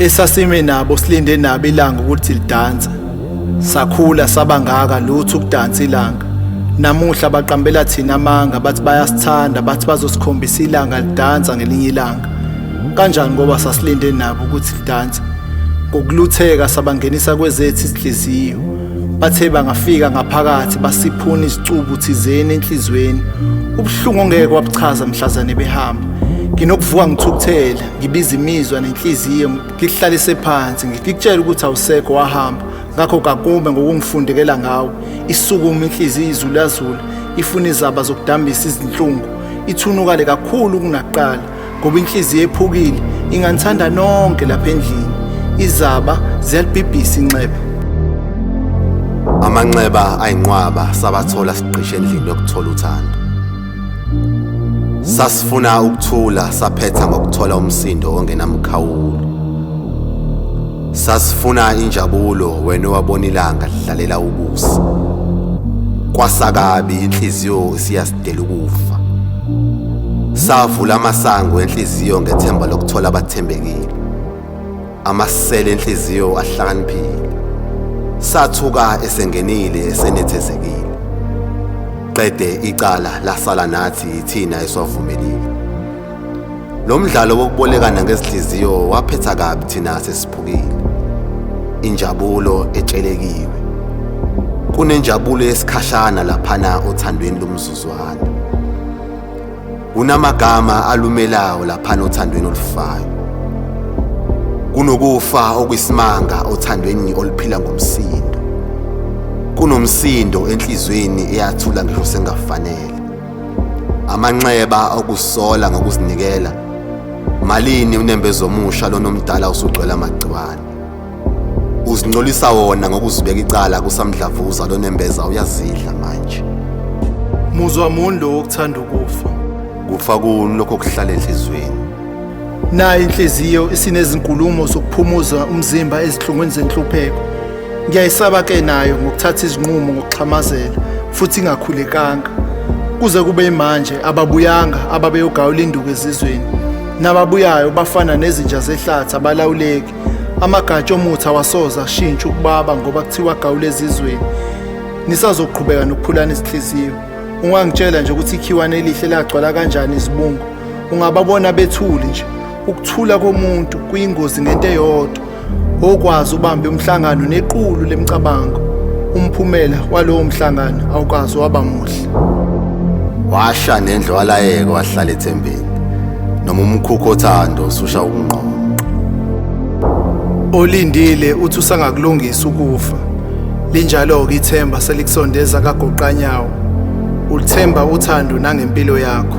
Esasime nabo silinde nabo ilanga ukuthi lidanse. Sakhula sabangaka lutho ukudansa ilanga. Namuhla baqambela thina amanga bathi bayasithanda bathi bazosikhombisa ilanga lidansa ngelinye ilanga. Kanjani ngoba sasilinde nabo ukuthi lidanse. Ngokulutheka sabangenisa kwezethu izinhliziyo. Bathe bangafika ngaphakathi basiphuna isicubu thizeni enhlizweni. Ubuhlungu ongeke wabuchaza mhlazane behamba. Nginokuvuka ngithukuthela, ngibiza imizwa nenhliziyo, ngikuhlalise phansi, ngikutshela ukuthi awusekho wahamba. Ngakho kakumbe ngokungifundekela ngawo, isukuma inhliziyo izulazula, ifuna izaba zokudambisa izinhlungu, ithunukale kakhulu kunakuqala, ngoba inhliziyo ephukile inganithanda nonke lapha endlini. Izaba ziyalibhibhisa inxeba. Amanxeba ayinqwaba sabathola siqishe endlini yokuthola uthando. Sasifuna ukuthula saphetha ngokuthola umsindo ongenamkhawulo. Sasifuna injabulo wena owabona ilanga lidlalela ubusi. Kwasakabi inhliziyo siyasidela ukufa. Savula amasango enhliziyo ngethemba lokuthola abathembekile. Amasele enhliziyo ahlakaniphile. Sathuka esengenile esenethezekile. Qede icala lasala nathi thina eswavumelile. Lo mdlalo wokubolekana ngezinhliziyo waphetha kabi thina sesiphukile. Injabulo etshelekiwe. Kunenjabulo yesikhashana laphana othandweni lomzuzwana. Kunamagama alumelayo laphana othandweni olufayo. Kunokufa okwisimanga othandweni oluphila ngomsindo. Kunomsindo enhlizweni eyathula ngisho sengafanele. Amanxeba okusola ngokuzinikela. Malini unembezo omusha lonomdala usugcwele amagciwane. Uzincolisa wona ngokuzibeka icala kusamdlavuza lonembeza uyazidla manje. Muzwa mundo wokuthanda ukufa. Kufa kuni lokho kuhlala enhlizweni. Nayi inhliziyo isinezinkulumo zokuphumuza umzimba ezihlungweni zenhlupheko. Ngiyayisaba ke nayo ngokuthatha izinqumo ngokuxhamazela futhi ingakhulekanga. Kuze kube manje ababuyanga ababeyogawula induku ezizweni. Nababuyayo bafana nezinja zehlathi abalawuleki. Amagatsha omuthi awasoza ashintsha ukubaba ngoba kuthiwa gawula ezizweni. Nisazoqhubeka nokuphulana izinhliziyo. Ungangitshela nje ukuthi ikhiwane elihle lagcwala kanjani izibungu. Ungababona bethuli nje. Ukuthula komuntu kuyingozi ngento eyodwa. Okwazi ubambe umhlangano nequlu lemicabango. Umphumela walowo mhlangano awukazi waba muhle. Washa nendlo walayeke wahlala ethembeni. Noma umkhukho othando ususha ukunqoqa. Olindile uthi usangakulungisa ukufa. Linjalo ke ithemba selikusondeza kagoqanyawo. Ulithemba uthando nangempilo yakho.